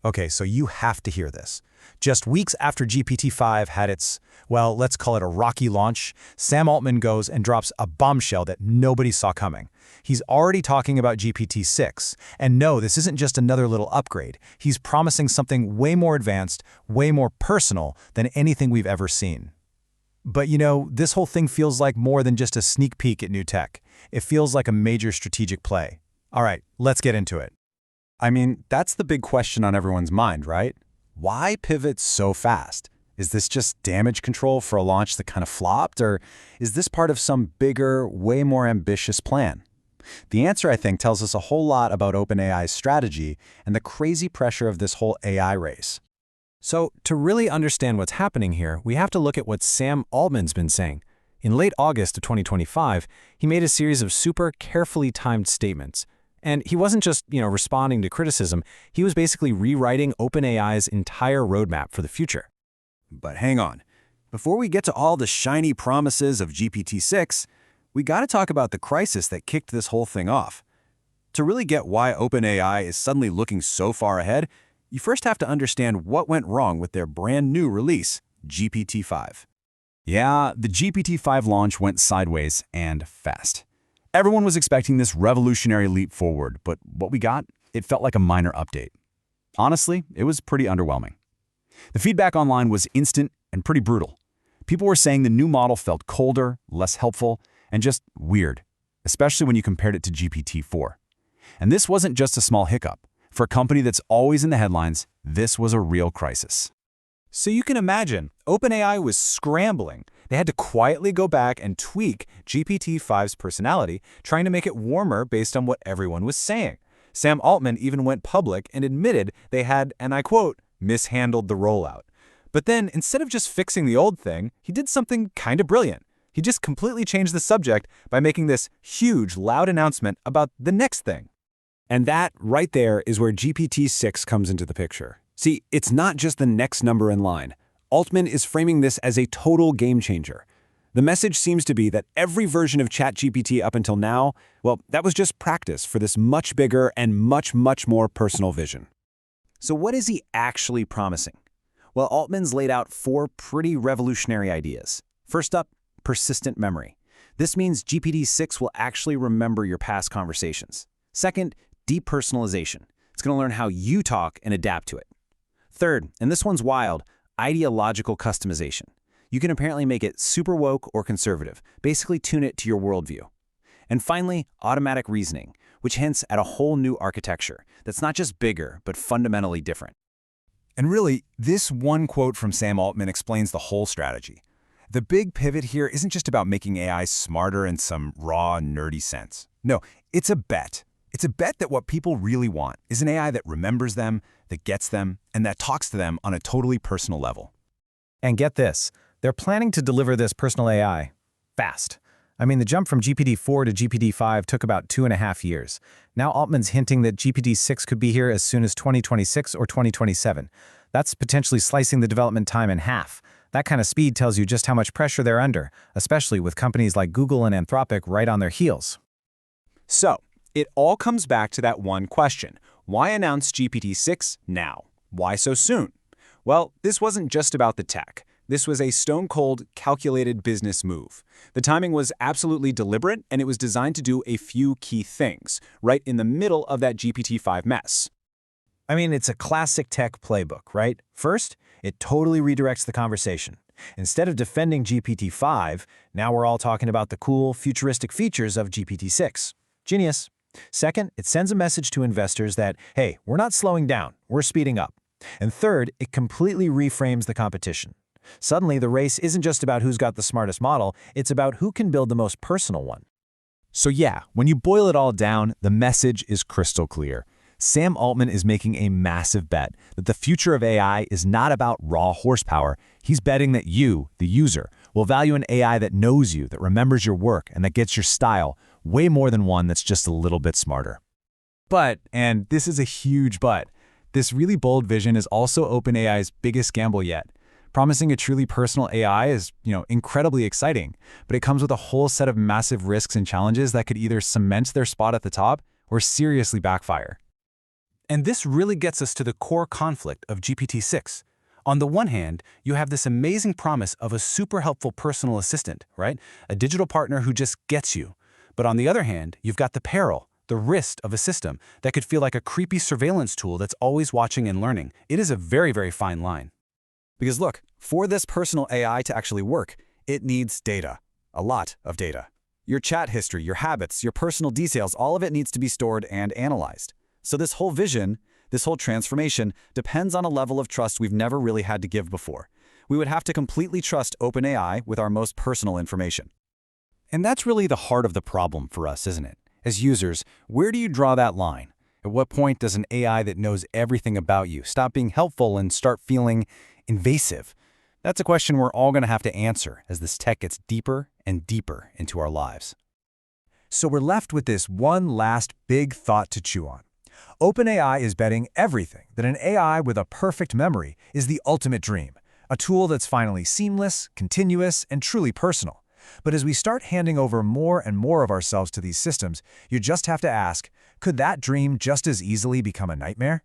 Okay, so you have to hear this. Just weeks after GPT-5 had its, well, let's call it a rocky launch, Sam Altman goes and drops a bombshell that nobody saw coming. He's already talking about GPT-6. And no, this isn't just another little upgrade. He's promising something way more advanced, way more personal than anything we've ever seen. But this whole thing feels like more than just a sneak peek at new tech. It feels like a major strategic play. All right, let's get into it. I mean, that's the big question on everyone's mind, right? Why pivot so fast? Is this just damage control for a launch that kind of flopped, or is this part of some bigger, way more ambitious plan? The answer, I think, tells us a whole lot about OpenAI's strategy and the crazy pressure of this whole AI race. So, to really understand what's happening here, we have to look at what Sam Altman's been saying. In late August of 2025, he made a series of super carefully timed statements. And he wasn't just, responding to criticism, he was basically rewriting OpenAI's entire roadmap for the future. But hang on. Before we get to all the shiny promises of GPT-6, we got to talk about the crisis that kicked this whole thing off. To really get why OpenAI is suddenly looking so far ahead, you first have to understand what went wrong with their brand new release, GPT-5. Yeah, the GPT-5 launch went sideways and fast. Everyone was expecting this revolutionary leap forward, but what we got, it felt like a minor update. Honestly, it was pretty underwhelming. The feedback online was instant and pretty brutal. People were saying the new model felt colder, less helpful, and just weird, especially when you compared it to GPT-4. And this wasn't just a small hiccup. For a company that's always in the headlines, this was a real crisis. So you can imagine, OpenAI was scrambling. They had to quietly go back and tweak GPT-5's personality, trying to make it warmer based on what everyone was saying. Sam Altman even went public and admitted they had, and I quote, mishandled the rollout. But then, instead of just fixing the old thing, he did something kind of brilliant. He just completely changed the subject by making this huge, loud announcement about the next thing. And that, right there, is where GPT-6 comes into the picture. See, it's not just the next number in line. Altman is framing this as a total game changer. The message seems to be that every version of ChatGPT up until now, well, that was just practice for this much bigger and much more personal vision. So what is he actually promising? Well, Altman's laid out 4 pretty revolutionary ideas. First up, persistent memory. This means GPT-6 will actually remember your past conversations. Second, depersonalization. It's going to learn how you talk and adapt to it. Third, and this one's wild, ideological customization. You can apparently make it super woke or conservative, basically tune it to your worldview. And finally, automatic reasoning, which hints at a whole new architecture that's not just bigger, but fundamentally different. And really, this one quote from Sam Altman explains the whole strategy. The big pivot here isn't just about making AI smarter in some raw, nerdy sense. No, it's a bet. It's a bet that what people really want is an AI that remembers them, that gets them, and that talks to them on a totally personal level. And get this, they're planning to deliver this personal AI fast. I mean, the jump from GPT-4 to GPT-5 took about 2.5 years. Now Altman's hinting that GPT-6 could be here as soon as 2026 or 2027. That's potentially slicing the development time in half. That kind of speed tells you just how much pressure they're under, especially with companies like Google and Anthropic right on their heels. So, it all comes back to that one question. Why announce GPT-6 now? Why so soon? Well, this wasn't just about the tech. This was a stone-cold, calculated business move. The timing was absolutely deliberate, and it was designed to do a few key things, right in the middle of that GPT-5 mess. I mean, it's a classic tech playbook, right? First, it totally redirects the conversation. Instead of defending GPT-5, now we're all talking about the cool, futuristic features of GPT-6. Genius. Second, it sends a message to investors that, hey, we're not slowing down, we're speeding up. And third, it completely reframes the competition. Suddenly, the race isn't just about who's got the smartest model, it's about who can build the most personal one. So yeah, when you boil it all down, the message is crystal clear. Sam Altman is making a massive bet that the future of AI is not about raw horsepower. He's betting that you, the user, will value an AI that knows you, that remembers your work, and that gets your style, way more than one that's just a little bit smarter. But, and this is a huge but, this really bold vision is also OpenAI's biggest gamble yet. Promising a truly personal AI is, incredibly exciting, but it comes with a whole set of massive risks and challenges that could either cement their spot at the top or seriously backfire. And this really gets us to the core conflict of GPT-6. On the one hand, you have this amazing promise of a super helpful personal assistant, right? A digital partner who just gets you. But on the other hand, you've got the peril, the risk of a system that could feel like a creepy surveillance tool that's always watching and learning. It is a very, very fine line. Because look, for this personal AI to actually work, it needs data. A lot of data. Your chat history, your habits, your personal details, all of it needs to be stored and analyzed. So this whole vision, this whole transformation, depends on a level of trust we've never really had to give before. We would have to completely trust OpenAI with our most personal information. And that's really the heart of the problem for us, isn't it? As users, where do you draw that line? At what point does an AI that knows everything about you stop being helpful and start feeling invasive? That's a question we're all going to have to answer as this tech gets deeper and deeper into our lives. So we're left with this one last big thought to chew on. OpenAI is betting everything that an AI with a perfect memory is the ultimate dream, a tool that's finally seamless, continuous, and truly personal. But as we start handing over more and more of ourselves to these systems, you just have to ask, could that dream just as easily become a nightmare?